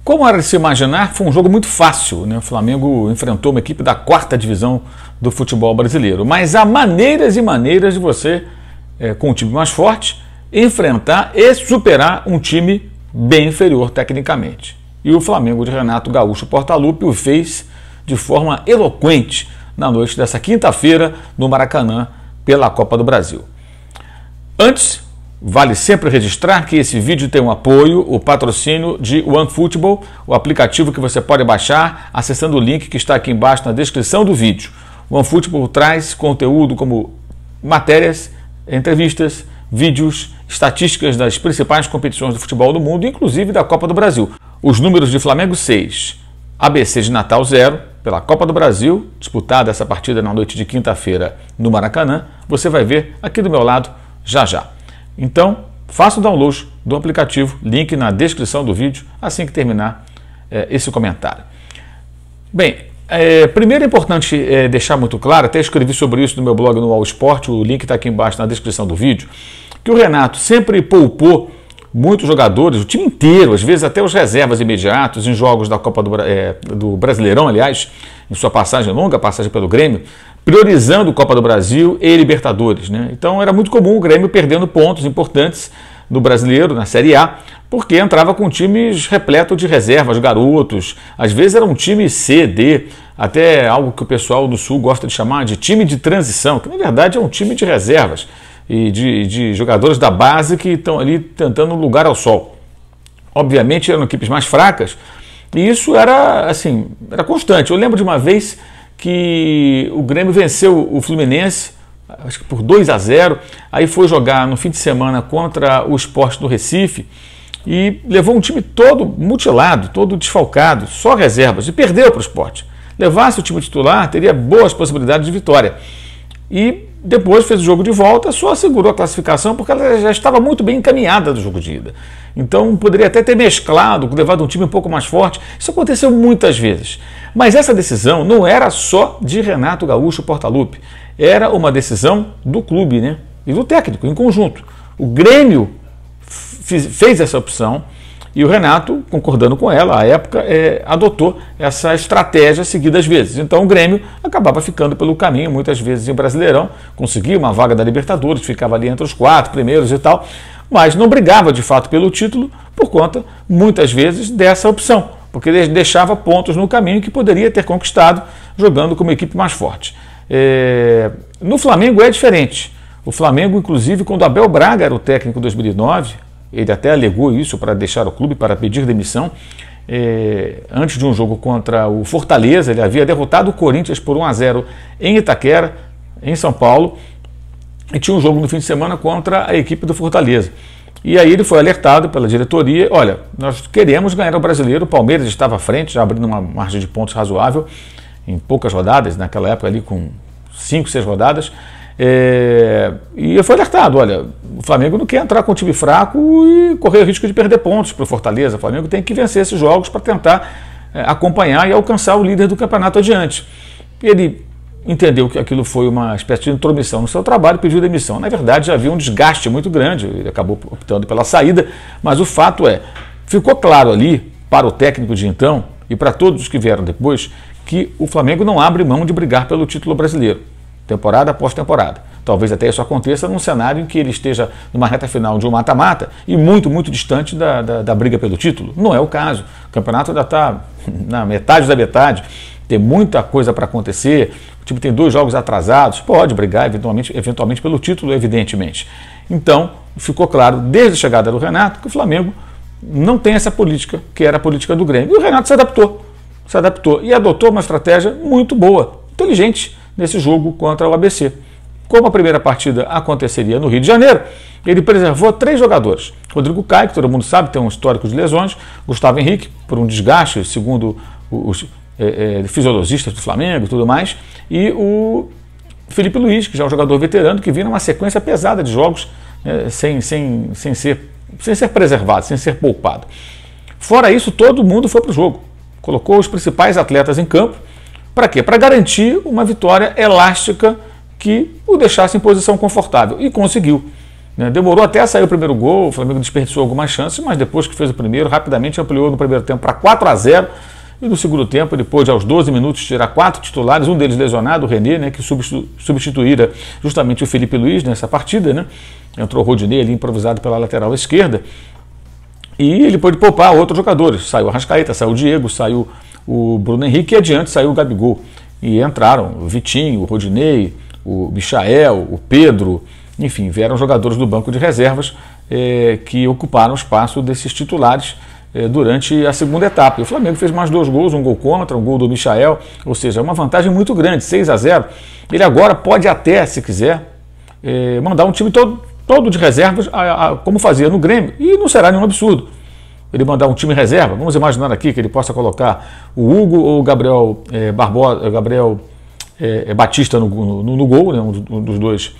Como era de se imaginar, foi um jogo muito fácil, né? O Flamengo enfrentou uma equipe da 4ª divisão do futebol brasileiro. Mas há maneiras e maneiras de você, com um time mais forte, enfrentar e superar um time bem inferior tecnicamente. E o Flamengo de Renato Gaúcho Portaluppi o fez de forma eloquente na noite dessa quinta-feira no Maracanã pela Copa do Brasil. Antes, vale sempre registrar que esse vídeo tem um apoio, o patrocínio de OneFootball, o aplicativo que você pode baixar acessando o link que está aqui embaixo na descrição do vídeo. O OneFootball traz conteúdo como matérias, entrevistas, vídeos, estatísticas das principais competições do futebol do mundo, inclusive da Copa do Brasil. Os números de Flamengo 6, ABC de Natal 0, pela Copa do Brasil, disputada essa partida na noite de quinta-feira no Maracanã, você vai ver aqui do meu lado já já. Então, faça o download do aplicativo, link na descrição do vídeo, assim que terminar esse comentário. Bem, primeiro é importante deixar muito claro, até escrevi sobre isso no meu blog no All Sport, o link está aqui embaixo na descrição do vídeo, que o Renato sempre poupou muitos jogadores, o time inteiro, às vezes até os reservas imediatos, em jogos da Copa do Brasileirão, aliás, em sua passagem longa, passagem pelo Grêmio, priorizando Copa do Brasil e Libertadores, né? Então era muito comum o Grêmio perdendo pontos importantes no Brasileiro, na Série A, porque entrava com times repletos de reservas, garotos, às vezes era um time C, D, até algo que o pessoal do Sul gosta de chamar de time de transição, que na verdade é um time de reservas e de jogadores da base que estão ali tentando lugar ao sol. Obviamente eram equipes mais fracas e isso era assim, era constante. Eu lembro de uma vez que o Grêmio venceu o Fluminense, acho que por 2-0, aí foi jogar no fim de semana contra o Sport do Recife e levou um time todo mutilado, todo desfalcado, só reservas, e perdeu para o Sport. Levasse o time titular, teria boas possibilidades de vitória. E depois fez o jogo de volta, só assegurou a classificação porque ela já estava muito bem encaminhada do jogo de ida. Então poderia até ter mesclado, levado um time um pouco mais forte. Isso aconteceu muitas vezes. Mas essa decisão não era só de Renato Gaúcho Portaluppi. Era uma decisão do clube, né? E do técnico, em conjunto. O Grêmio fez essa opção e o Renato, concordando com ela, à época, adotou essa estratégia seguidas vezes. Então o Grêmio acabava ficando pelo caminho, muitas vezes em Brasileirão, conseguia uma vaga da Libertadores, ficava ali entre os 4 primeiros e tal, mas não brigava de fato pelo título por conta, muitas vezes, dessa opção, porque ele deixava pontos no caminho que poderia ter conquistado jogando como equipe mais forte. No Flamengo é diferente. O Flamengo, inclusive, quando Abel Braga era o técnico em 2009, ele até alegou isso para deixar o clube, para pedir demissão. Antes de um jogo contra o Fortaleza, ele havia derrotado o Corinthians por 1-0 em Itaquera, em São Paulo, e tinha um jogo no fim de semana contra a equipe do Fortaleza. E aí ele foi alertado pela diretoria, olha, nós queremos ganhar o Brasileiro, o Palmeiras estava à frente, já abrindo uma margem de pontos razoável, em poucas rodadas, naquela época ali com 5, 6 rodadas, e foi alertado, olha, o Flamengo não quer entrar com um time fraco e correr o risco de perder pontos para o Fortaleza. O Flamengo tem que vencer esses jogos para tentar acompanhar e alcançar o líder do campeonato adiante. Ele entendeu que aquilo foi uma espécie de intromissão no seu trabalho e pediu demissão. Na verdade, já havia um desgaste muito grande, ele acabou optando pela saída, mas o fato ficou claro ali para o técnico de então e para todos os que vieram depois que o Flamengo não abre mão de brigar pelo título brasileiro, temporada após temporada. Talvez até isso aconteça num cenário em que ele esteja numa reta final de um mata-mata e muito, muito distante da briga pelo título. Não é o caso. O campeonato ainda está na metade da metade, tem muita coisa para acontecer, o time tem 2 jogos atrasados, pode brigar eventualmente pelo título, evidentemente. Então, ficou claro desde a chegada do Renato que o Flamengo não tem essa política, que era a política do Grêmio. E o Renato se adaptou e adotou uma estratégia muito boa, inteligente, nesse jogo contra o ABC. Como a primeira partida aconteceria no Rio de Janeiro, ele preservou 3 jogadores. Rodrigo Caio, que todo mundo sabe, tem um histórico de lesões. Gustavo Henrique, por um desgaste, segundo os fisiologistas do Flamengo e tudo mais. E o Felipe Luiz, que já é um jogador veterano, que vinha numa sequência pesada de jogos sem ser preservado, sem ser poupado. Fora isso, todo mundo foi para o jogo. Colocou os principais atletas em campo. Para quê? Para garantir uma vitória elástica que o deixasse em posição confortável. E conseguiu. né? Demorou até a sair o primeiro gol, o Flamengo desperdiçou algumas chances, mas depois que fez o primeiro, rapidamente ampliou no primeiro tempo para 4-0. E no segundo tempo, ele pôde aos 12 minutos tirar 4 titulares, um deles lesionado, o René, né, que substituíra justamente o Felipe Luiz nessa partida, né? Entrou o Rodinei ali improvisado pela lateral esquerda. E ele pôde poupar outros jogadores. Saiu o Arrascaeta, saiu o Diego, saiu o Bruno Henrique e adiante saiu o Gabigol. E entraram o Vitinho, o Rodinei, o Michael, o Pedro, enfim, vieram jogadores do banco de reservas que ocuparam o espaço desses titulares durante a segunda etapa. E o Flamengo fez mais 2 gols, um gol contra, um gol do Michael, ou seja, uma vantagem muito grande, 6-0. Ele agora pode até, se quiser, mandar um time todo de reservas, como fazia no Grêmio, e não será nenhum absurdo ele mandar um time reserva. Vamos imaginar aqui que ele possa colocar o Hugo ou o Gabriel Batista no gol, né, um dos 2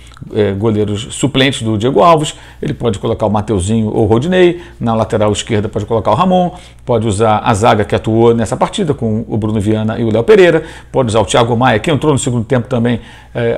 goleiros suplentes do Diego Alves. Ele pode colocar o Mateuzinho ou o Rodinei, na lateral esquerda pode colocar o Ramon, pode usar a zaga que atuou nessa partida com o Bruno Viana e o Léo Pereira, pode usar o Thiago Maia, que entrou no segundo tempo também,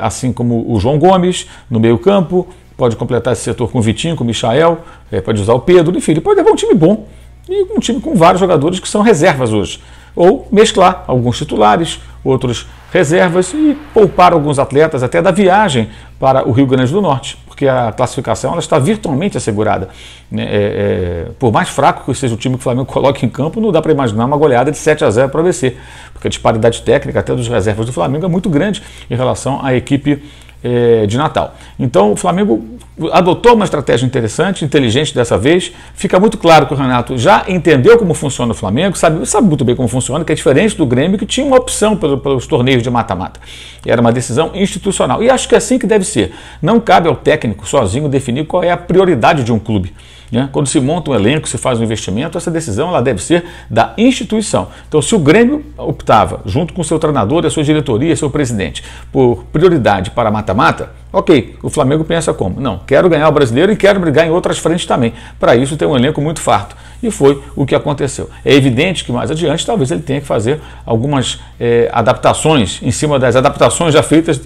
assim como o João Gomes, no meio campo, pode completar esse setor com o Vitinho, com o Michael, pode usar o Pedro, enfim, ele pode levar um time bom, e um time com vários jogadores que são reservas hoje. Ou mesclar alguns titulares, outros reservas e poupar alguns atletas até da viagem para o Rio Grande do Norte, porque a classificação ela está virtualmente assegurada, né? Por mais fraco que seja o time que o Flamengo coloque em campo, não dá para imaginar uma goleada de 7-0 para o ABC, porque a disparidade técnica até dos reservas do Flamengo é muito grande em relação à equipe de Natal. Então o Flamengo adotou uma estratégia interessante, inteligente dessa vez. Fica muito claro que o Renato já entendeu como funciona o Flamengo, sabe muito bem como funciona, que é diferente do Grêmio, que tinha uma opção pelos torneios de mata-mata. Era uma decisão institucional. E acho que é assim que deve ser. Não cabe ao técnico sozinho definir qual é a prioridade de um clube, né? Quando se monta um elenco, se faz um investimento, essa decisão ela deve ser da instituição. Então, se o Grêmio optava, junto com o seu treinador, a sua diretoria, seu presidente, por prioridade para mata-mata, ok, o Flamengo pensa como? Não, quero ganhar o Brasileiro e quero brigar em outras frentes também. Para isso tem um elenco muito farto. E foi o que aconteceu. É evidente que mais adiante talvez ele tenha que fazer algumas adaptações em cima das adaptações já feitas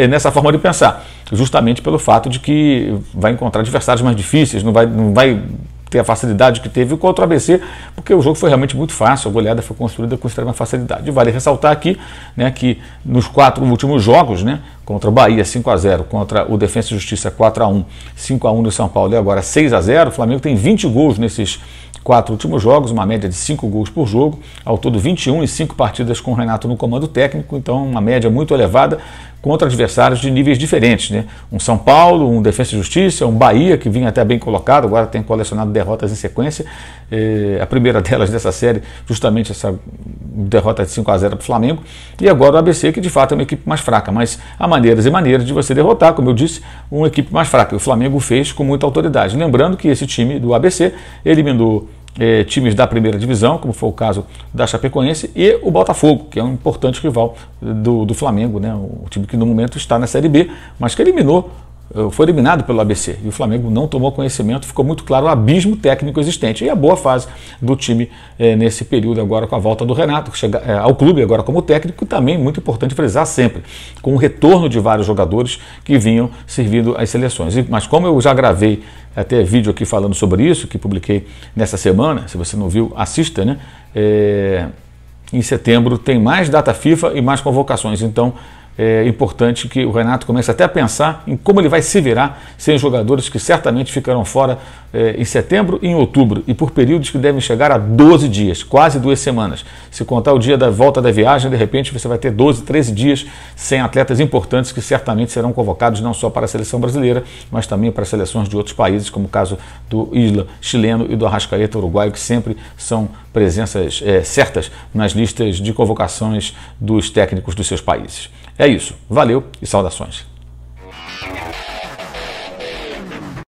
nessa forma de pensar. Justamente pelo fato de que vai encontrar adversários mais difíceis, não vai ter a facilidade que teve contra o ABC, porque o jogo foi realmente muito fácil, a goleada foi construída com extrema facilidade. E vale ressaltar aqui, né, que nos 4 últimos jogos, né, contra o Bahia 5-0, contra o Defensa e Justiça 4-1, 5-1 no São Paulo e agora 6-0, o Flamengo tem 20 gols nesses 4 últimos jogos, uma média de 5 gols por jogo, ao todo 21 e 5 partidas com o Renato no comando técnico, então uma média muito elevada contra adversários de níveis diferentes, né? Um São Paulo, um Defensa e Justiça, um Bahia, que vinha até bem colocado, agora tem colecionado derrotas em sequência, a primeira delas dessa série, justamente essa derrota de 5-0 para o Flamengo, e agora o ABC, que de fato é uma equipe mais fraca, mas há maneiras e maneiras de você derrotar, como eu disse, uma equipe mais fraca, e o Flamengo fez com muita autoridade. Lembrando que esse time do ABC eliminou times da primeira divisão, como foi o caso da Chapecoense, e o Botafogo, que é um importante rival do Flamengo, né? O time que no momento está na Série B, mas que foi eliminado pelo ABC, e o Flamengo não tomou conhecimento, ficou muito claro o abismo técnico existente, e a boa fase do time nesse período agora com a volta do Renato, que chega ao clube agora como técnico, também muito importante frisar sempre, com o retorno de vários jogadores que vinham servindo às seleções. Mas como eu já gravei até vídeo aqui falando sobre isso, que publiquei nessa semana, se você não viu, assista, né? Em setembro tem mais data FIFA e mais convocações, então é importante que o Renato comece até a pensar em como ele vai se virar sem jogadores que certamente ficarão fora em setembro e em outubro, e por períodos que devem chegar a 12 dias, quase 2 semanas. Se contar o dia da volta da viagem, de repente você vai ter 12, 13 dias sem atletas importantes que certamente serão convocados não só para a seleção brasileira, mas também para seleções de outros países, como o caso do Isla chileno e do Arrascaeta uruguaio, que sempre são presenças certas nas listas de convocações dos técnicos dos seus países. É isso. Valeu e saudações.